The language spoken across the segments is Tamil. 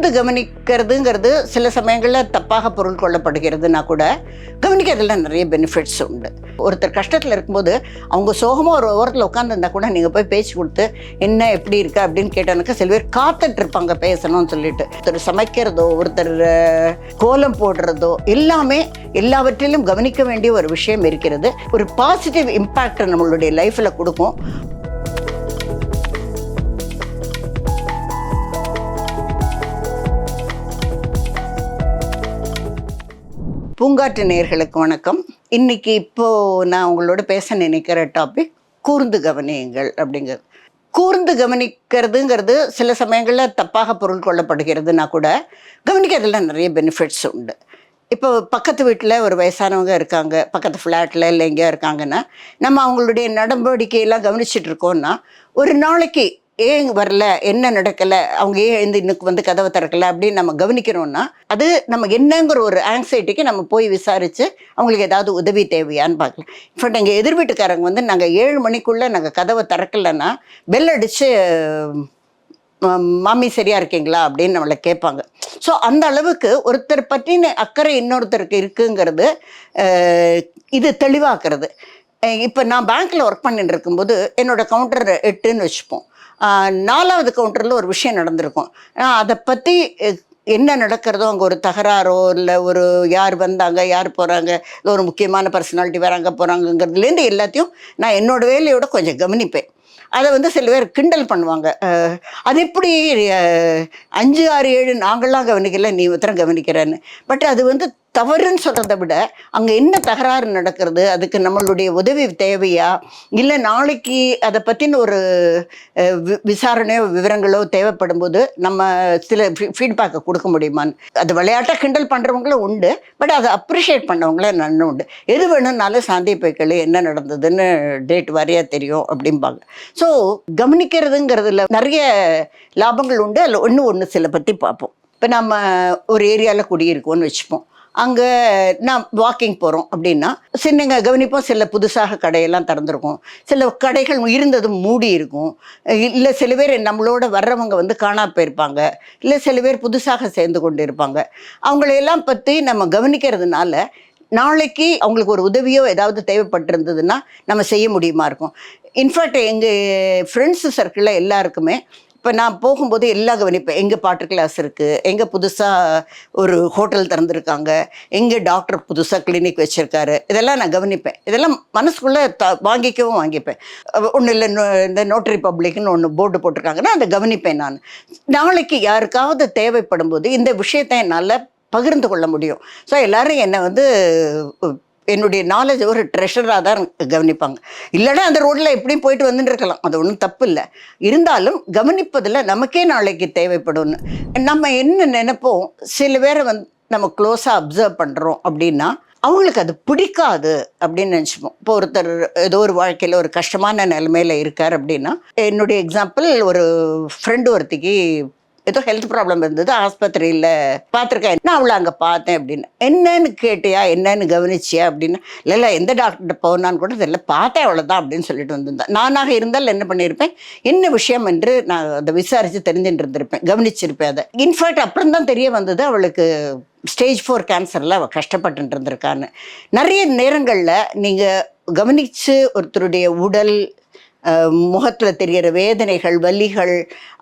கூர்ந்து கவனிக்கிறதுங்கிறது சில சமயங்களில் தப்பாக பொருள் கொள்ளப்படுகிறதுனா கூட கவனிக்கிறதுல நிறைய பெனிஃபிட்ஸ் உண்டு. ஒருத்தர் கஷ்டத்தில் இருக்கும்போது அவங்க சோகமாக ஒரு ஓரத்தில் உட்காந்துருந்தா கூட நீங்கள் போய் பேச்சு கொடுத்து என்ன எப்படி இருக்கா அப்படின்னு கேட்டோன்னாக்கா சில பேர் காத்துட்டு இருப்பாங்க பேசணும்னு சொல்லிட்டு. ஒருத்தர் சமைக்கிறதோ ஒருத்தர் கோலம் போடுறதோ எல்லாமே எல்லாவற்றிலும் கவனிக்க வேண்டிய ஒரு விஷயம் இருக்கிறது. ஒரு பாசிட்டிவ் இம்பேக்ட் நம்மளுடைய லைஃப்பில் கொடுக்கும். பூங்காற்று நேயர்களுக்கு வணக்கம். இன்னைக்கு நான் உங்களோட பேச நினைக்கிற டாபிக் கூர்ந்து கவனியுங்கள் அப்படிங்கிறது. கூர்ந்து கவனிக்கிறதுங்கிறது சில சமயங்களில் தப்பாக பொருள் கொள்ளப்படுகிறதுனா கூட கவனிக்கிறதுல நிறைய பெனிஃபிட்ஸ் உண்டு. இப்போ பக்கத்து வீட்டில் ஒரு வயசானவங்க இருக்காங்க, பக்கத்து ஃப்ளாட்டில் இல்லை எங்கேயா இருக்காங்கன்னா நம்ம அவங்களுடைய நடவடிக்கையெல்லாம் கவனிச்சுட்டு இருக்கோம்னா ஒரு நாளைக்கு ஏன் வரல, என்ன நடக்கலை, அவங்க ஏன் இன்னுக்கு கதவை திறக்கலை அப்படின்னு நம்ம கவனிக்கிறோம்னா அது நம்ம என்னங்கிற ஒரு ஆங்ஸைட்டிக்கு நம்ம போய் விசாரித்து அவங்களுக்கு ஏதாவது உதவி தேவையான்னு பார்க்கலாம். இன்ஃபேக்ட் எங்கள் எதிர் வீட்டுக்காரங்க நாங்கள் 7 மணிக்குள்ளே நாங்கள் கதவை திறக்கலைன்னா பெல் அடித்து மாமி சரியாக இருக்கீங்களா அப்படின்னு நம்மளை கேட்பாங்க. ஸோ அந்த அளவுக்கு ஒருத்தர் பற்றின அக்கறை இன்னொருத்தருக்கு இருக்குங்கிறது இது தெளிவாக்குறது. இப்போ நான் பேங்க்கில் ஒர்க் பண்ணிட்டு இருக்கும்போது என்னோடய கவுண்டர் 8ன்னு வச்சுப்போம். 4வது கவுண்டரில் ஒரு விஷயம் நடந்திருக்கும். அதை பற்றி என்ன நடக்கிறதோ, அங்கே ஒரு தகராறோ இல்லை ஒரு யார் வந்தாங்க யார் போகிறாங்க, இல்லை ஒரு முக்கியமான பர்சனாலிட்டி வராங்க போகிறாங்கங்கிறதுலேருந்து எல்லாத்தையும் நான் என்னோடய வேலையோட கொஞ்சம் கவனிப்பேன். அதை சில பேர் கிண்டல் பண்ணுவாங்க. அது எப்படி 5, 6, 7 நாங்கள்லாம் கவனிக்கல, நீ உத்தரம் கவனிக்கிறேன்னு. பட் அது தவறுன்னு சொல்கிறத விட அங்கே என்ன தகராறு நடக்கிறது, அதுக்கு நம்மளுடைய உதவி தேவையா, இல்லை நாளைக்கு அதை பற்றின ஒரு விசாரணையோ விவரங்களோ தேவைப்படும் போது நம்ம சில ஃபீட்பேக்கை கொடுக்க முடியுமான்னு. அது விளையாட்டாக கிண்டல் பண்ணுறவங்களும் உண்டு, பட் அதை அப்ரிஷியேட் பண்ணவங்களே நன்னும் உண்டு. எது வேணும்னாலும் சாந்தி போய்க்களு என்ன நடந்ததுன்னு டேட் வரையா தெரியும் அப்படிம்பாங்க. ஸோ கவனிக்கிறதுங்கிறதுல நிறைய லாபங்கள் உண்டு. அதில் ஒன்று சில பற்றி பார்ப்போம். இப்போ நம்ம ஒரு ஏரியாவில் குடியிருக்கோம்னு வச்சுப்போம். அங்கே நான் வாக்கிங் போகிறோம் அப்படின்னா சின்னங்க கவனிப்போம். சில புதுசாக கடையெல்லாம் திறந்துருக்கும், சில கடைகள் இருந்தது மூடி இருக்கும், இல்லை சில பேர் நம்மளோட வர்றவங்க காணா போயிருப்பாங்க, இல்லை சில பேர் புதுசாக சேர்ந்து கொண்டு இருப்பாங்க. அவங்களையெல்லாம் பற்றி நம்ம கவனிக்கிறதுனால நாளைக்கு அவங்களுக்கு ஒரு உதவியோ ஏதாவது தேவைப்பட்டிருந்ததுன்னா நம்ம செய்ய முடியுமா இருக்கும். இன்ஃபேக்ட் எங்கள் ஃப்ரெண்ட்ஸு சர்க்கிளில் எல்லாருக்குமே இப்போ நான் போகும்போது எல்லாம் கவனிப்பேன். எங்கே பாட்டு கிளாஸ் இருக்குது, எங்கே புதுசாக ஒரு ஹோட்டல் திறந்துருக்காங்க, எங்கே டாக்டர் புதுசாக கிளினிக் வச்சுருக்காரு, இதெல்லாம் நான் கவனிப்பேன். இதெல்லாம் மனசுக்குள்ளே வாங்கிப்பேன். ஒன்றும் இல்லை, இந்த நோட்டரி பப்ளிக்னு ஒன்று போர்டு போட்டிருக்காங்கன்னா அதை கவனிப்பேன். நான் நாளைக்கு யாருக்காவது தேவைப்படும் போது இந்த விஷயத்தை என்னால் பகிர்ந்து கொள்ள முடியும். ஸோ எல்லோரும் என்னை என்னுடைய நாலேஜ் ஒரு ட்ரெஷராக தான் கவனிப்பாங்க. இல்லைன்னா அந்த ரோட்டில் எப்படியும் போயிட்டு வந்துட்டு இருக்கலாம், அது ஒன்றும் தப்பு இல்லை. இருந்தாலும் கவனிப்பதில் நமக்கே நாளைக்கு தேவைப்படும்னு நம்ம என்ன நினைப்போம். சில பேரை நம்ம க்ளோஸாக அப்சர்வ் பண்ணுறோம் அப்படின்னா அவங்களுக்கு அது பிடிக்காது அப்படின்னு நினச்சிப்போம். இப்போ ஒருத்தர் ஏதோ ஒரு வாழ்க்கையில் ஒரு கஷ்டமான நிலைமையில் இருக்கார் அப்படின்னா, என்னுடைய எக்ஸாம்பிள் ஒரு ஃப்ரெண்டு ஒருத்திக்கு ஏதோ ஹெல்த் ப்ராப்ளம் இருந்தது, ஆஸ்பத்திரியில் பார்த்துருக்கேன், நான் அவளை அங்கே பார்த்தேன் அப்படின்னு. என்னன்னு கேட்டியா, என்னன்னு கவனிச்சியா அப்படின்னா, இல்லை எந்த டாக்டர்கிட்ட போனான்னு கூட தெரியல, பார்த்தேன் அவ்வளோதான் அப்படின்னு சொல்லிட்டு வந்திருந்தேன். நானாக இருந்தால் என்ன பண்ணியிருப்பேன், என்ன விஷயம் என்று நான் அதை விசாரித்து தெரிஞ்சுட்டு இருந்திருப்பேன், கவனிச்சிருப்பேன். அதை இன்ஃபேக்ட் அப்புறம் தான் தெரிய வந்தது அவளுக்கு ஸ்டேஜ் 4 கேன்சரில் அவள் கஷ்டப்பட்டு இருந்திருக்கான்னு. நிறைய நேரங்களில் நீங்கள் கவனித்து ஒருத்தருடைய உடல், முகத்தில் தெரிகிற வேதனைகள், வலிகள்,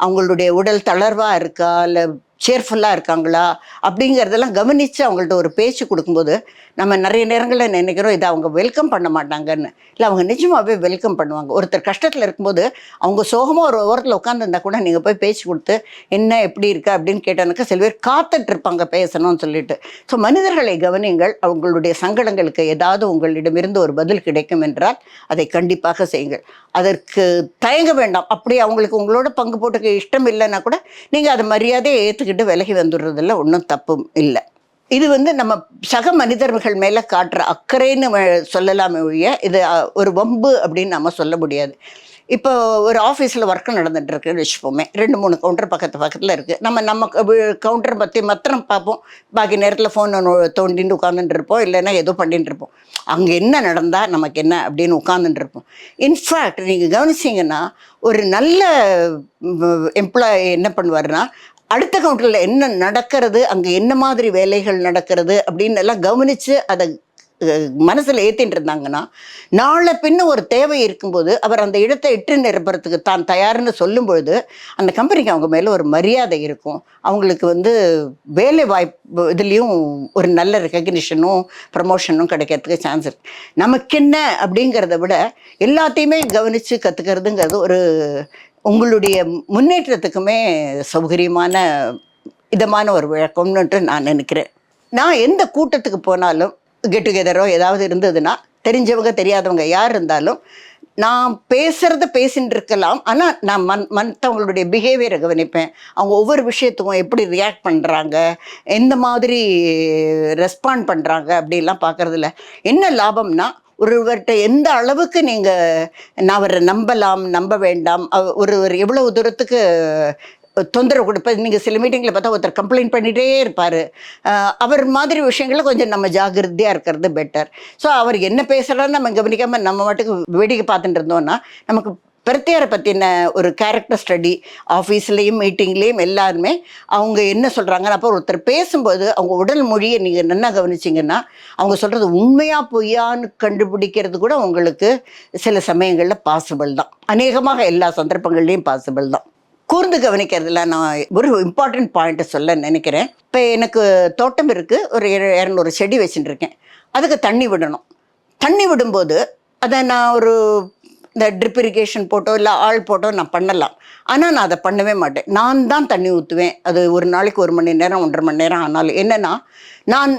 அவங்களுடைய உடல் தளர்வாக இருக்கா இல்லை சேர்ஃபுல்லாக இருக்காங்களா அப்படிங்கிறதெல்லாம் கவனித்து அவங்கள்ட்ட ஒரு பேச்சு கொடுக்கும்போது நம்ம நிறைய நேரங்களில் நினைக்கிறோம் இதை அவங்க வெல்கம் பண்ண மாட்டாங்கன்னு. இல்லை, அவங்க நிஜமாகவே வெல்கம் பண்ணுவாங்க. ஒருத்தர் கஷ்டத்தில் இருக்கும்போது அவங்க சோகமாக ஒரு ஓரத்தில் உட்காந்துருந்தா கூட நீங்கள் போய் பேச்சு கொடுத்து என்ன எப்படி இருக்கா அப்படின்னு கேட்டானுக்கா சில பேர் காத்துட்டு இருப்பாங்க பேசணும்னு சொல்லிட்டு. ஸோ மனிதர்களை கவனிங்கள். அவங்களுடைய சங்கடங்களுக்கு ஏதாவது உங்களிடமிருந்து ஒரு பதில் கிடைக்கும் என்றால் அதை கண்டிப்பாக செய்யுங்கள். அதற்கு தயங்க வேண்டாம். அப்படி அவங்களுக்கு உங்களோட பங்கு போட்டுக்க இஷ்டம் இல்லைன்னா கூட நீங்கள் அதை மரியாதையை ஏற்றுக்கிட்டு விலகி வந்துடுறதில்ல, ஒன்றும் தப்பும் இல்லை. இது நம்ம சக மனிதர்கள் மேலே காட்டுற அக்கறைன்னு சொல்லலாமே ஒழிய இது ஒரு வம்பு அப்படின்னு நம்ம சொல்ல முடியாது. இப்போ ஒரு ஆஃபீஸில் ஒர்க்கு நடந்துகிட்ருக்குன்னு வச்சுப்போமே, 2-3 கவுண்டர் பக்கத்தில் இருக்குது. நம்ம கவுண்டரை பற்றி மாத்திரம் பார்ப்போம், பாக்கி நேரத்தில் ஃபோன் தோண்டிட்டு உட்காந்துட்டு இருப்போம், இல்லைன்னா ஏதோ பண்ணிட்டு இருப்போம். அங்கே என்ன நடந்தால் நமக்கு என்ன அப்படின்னு உட்காந்துட்டு இருப்போம். இன்ஃபேக்ட் நீங்கள் கவனிச்சிங்கன்னா ஒரு நல்ல எம்ப்ளாயி என்ன பண்ணுவார்னா அடுத்த கவுண்டரில் என்ன நடக்கிறது, அங்கே என்ன மாதிரி வேலைகள் நடக்கிறது அப்படின்னு எல்லாம் கவனித்து அதை மனசில் ஏற்றிட்டு இருந்தாங்கன்னா, நாளை பின்ன ஒரு தேவை இருக்கும்போது அவர் அந்த இடத்தை இட்டு நிரப்புறதுக்கு தான் தயார்னு சொல்லும்பொழுது அந்த கம்பெனிக்கு அவங்க மேலே ஒரு மரியாதை இருக்கும். அவங்களுக்கு வேலை வாய்ப்பு இதுலேயும் ஒரு நல்ல ரெக்கக்னிஷனும் ப்ரமோஷனும் கிடைக்கிறதுக்கு சான்ஸ் இருக்குது. நமக்கு என்ன அப்படிங்கிறத விட எல்லாத்தையுமே கவனித்து கற்றுக்கிறதுங்கிறது உங்களுடைய முன்னேற்றத்துக்குமே சௌகரியமான இதமான ஒரு விளக்கம்னுட்டு நான் நினைக்கிறேன். நான் எந்த கூட்டத்துக்கு போனாலும் கெட் டுகெதரோ ஏதாவது இருந்ததுன்னா, தெரிஞ்சவங்க தெரியாதவங்க யார் இருந்தாலும் நான் பேசுகிறத பேசின்னு இருக்கலாம், ஆனால் நான் மற்றவங்களுடைய பிஹேவியரை கவனிப்பேன். அவங்க ஒவ்வொரு விஷயத்துக்கும் எப்படி ரியாக்ட் பண்ணுறாங்க, எந்த மாதிரி ரெஸ்பாண்ட் பண்ணுறாங்க அப்படிலாம் பார்க்குறதில்ல. என்ன லாபம்னா, ஒருவர்கிட்ட எந்த அளவுக்கு நான் அவரை நம்பலாம், நம்ப வேண்டாம், ஒருவர் எவ்வளவு தூரத்துக்கு தொந்தரவு கொடுப்பது. நீங்கள் சில மீட்டிங்கில் பார்த்தா ஒருத்தர் கம்ப்ளைண்ட் பண்ணிகிட்டே இருப்பார். அவர் மாதிரி விஷயங்களில் கொஞ்சம் நம்ம ஜாகிரதையாக இருக்கிறது பெட்டர். ஸோ அவர் என்ன பேசுகிறான்னு நம்ம கவனிக்காமல் நம்ம மட்டுக்கு வேடிக்கை பார்த்துட்டு இருந்தோம்னா, நமக்கு பிரத்தியாரை பற்றின ஒரு கேரக்டர் ஸ்டடி ஆஃபீஸ்லேயும் மீட்டிங்லேயும் எல்லாருமே அவங்க என்ன சொல்கிறாங்க. அப்போ ஒருத்தர் பேசும்போது அவங்க உடல் மொழியை நீங்கள் நல்லா கவனிச்சிங்கன்னா, அவங்க சொல்கிறது உண்மையாக பொய்யான்னு கண்டுபிடிக்கிறது கூட உங்களுக்கு சில சமயங்களில் பாசிபிள் தான். அநேகமாக எல்லா சந்தர்ப்பங்கள்லேயும் பாசிபிள் தான். கூர்ந்து கவனிக்கிறதுல நான் ஒரு இம்பார்ட்டண்ட் பாயிண்ட்டை சொல்ல நினைக்கிறேன். இப்போ எனக்கு தோட்டம் இருக்குது, ஒரு 200 செடி வச்சுட்டு இருக்கேன். அதுக்கு தண்ணி விடணும். தண்ணி விடும்போது அதை நான் இந்த ட்ரிப் இரிகேஷன் போட்டோ இல்லை ஆள் போட்டோ நான் பண்ணலாம். ஆனால் நான் அதை பண்ணவே மாட்டேன். நான் தான் தண்ணி ஊற்றுவேன். அது ஒரு நாளைக்கு 1 மணி நேரம் 1.5 மணி நேரம் ஆனாலும் என்னென்னா, நான்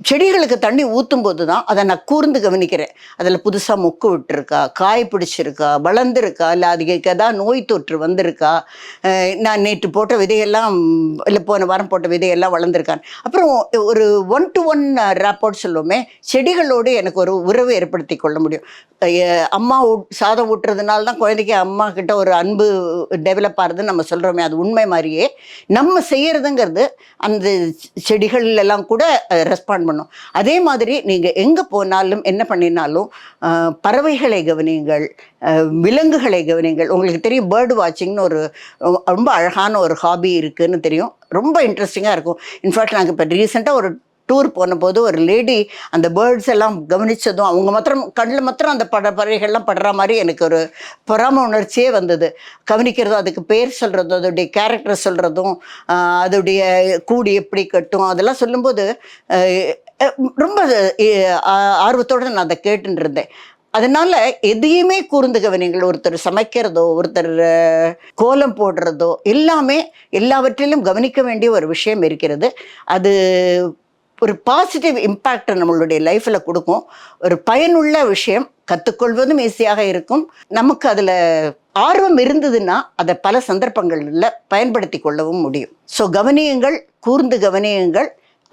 செடிகளுக்கு தண்ணி ஊற்றும்போது தான் அதை நான் கூர்ந்து கவனிக்கிறேன். அதில் புதுசாக மொக்கு விட்டுருக்கா, காய் பிடிச்சிருக்கா, வளர்ந்துருக்கா, இல்லை அதுக்கு ஏதாவது நோய் தொற்று வந்திருக்கா, நான் நேற்று போட்ட விதையெல்லாம் இல்லை போன வாரம் போட்ட விதையெல்லாம் வளர்ந்துருக்கான்னு. அப்புறம் ஒரு 1-to-1 ராப்போர்ட் சொல்லுவோமே, செடிகளோடு எனக்கு ஒரு உறவு ஏற்படுத்தி கொள்ள முடியும். அம்மா சாதம் ஊட்டுறதுனால தான் குழந்தைக்கு அம்மா கிட்ட ஒரு அன்பு டெவலப் ஆகுதுன்னு நம்ம சொல்கிறோமே, அது உண்மை மாதிரியே நம்ம செய்கிறதுங்கிறது அந்த செடிகள் எல்லாம் கூட ரெஸ்பாண்ட் பண்ணும். அதே மாதிரி நீங்கள் எங்கே போனாலும் என்ன பண்ணினாலும் பறவைகளை கவனியுங்கள், விலங்குகளை கவனியுங்கள். உங்களுக்கு தெரியும் பேர்டு வாட்சிங்னு ரொம்ப அழகான ஒரு ஹாபி இருக்குதுன்னு தெரியும். ரொம்ப இன்ட்ரெஸ்டிங்காக இருக்கும். இன்ஃபேக்ட் நாங்கள் இப்போ ரீசெண்டாக ஒரு டூர் போன போது ஒரு லேடி அந்த பேர்ட்ஸ் எல்லாம் கவனித்ததும் அவங்க கண்ணில் மாத்திரம் அந்த பறவைகள்லாம் படுற மாதிரி எனக்கு ஒரு பொறாம உணர்ச்சியே வந்தது. கவனிக்கிறதும், அதுக்கு பேர் சொல்கிறதும், அதோடைய கேரக்டர் சொல்கிறதும், அதோடைய கூடி எப்படி கட்டும், அதெல்லாம் சொல்லும்போது ரொம்ப ஆர்வத்தோடு நான் அதை கேட்டுன்னு இருந்தேன். அதனால் எதையுமே கூர்ந்து கவனிங்கள். ஒருத்தர் சமைக்கிறதோ, ஒருத்தர் கோலம் போடுறதோ, எல்லாவற்றிலும் கவனிக்க வேண்டிய ஒரு விஷயம் இருக்கிறது. அது ஒரு பாசிட்டிவ் இம்பேக்ட் நம்மளுடைய லைஃப்பில் கொடுக்கும். ஒரு பயனுள்ள விஷயம், கற்றுக்கொள்வதும் ஈஸியாக இருக்கும். நமக்கு அதில் ஆர்வம் இருந்ததுன்னா அதை பல சந்தர்ப்பங்களில் பயன்படுத்தி கொள்ளவும் முடியும். ஸோ கவனியுங்கள், கூர்ந்து கவனியுங்கள்.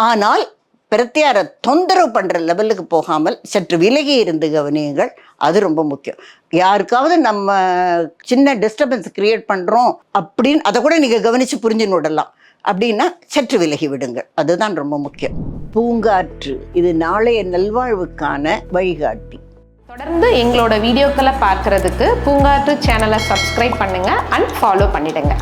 ஆனால் பிரத்தியாரை தொந்தரவு பண்ணுற லெவலுக்கு போகாமல் சற்று விலகி இருந்து கவனியுங்கள். அது ரொம்ப முக்கியம். யாருக்காவது நம்ம சின்ன டிஸ்டர்பன்ஸ் கிரியேட் பண்ணுறோம் அப்படின்னு அதை கூட நீங்கள் கவனித்து புரிஞ்சுன்னு விடலாம். அப்படின்னா சற்று விலகி விடுங்கள். அதுதான் ரொம்ப முக்கியம். பூங்காற்று இது நாளைய நல்வாழ்வுக்கான வழிகாட்டி. தொடர்ந்து எங்களோட வீடியோக்களை பார்க்கறதுக்கு பூங்காற்று சேனலை சப்ஸ்கிரைப் பண்ணுங்கள் அண்ட் ஃபாலோ பண்ணிடுங்க.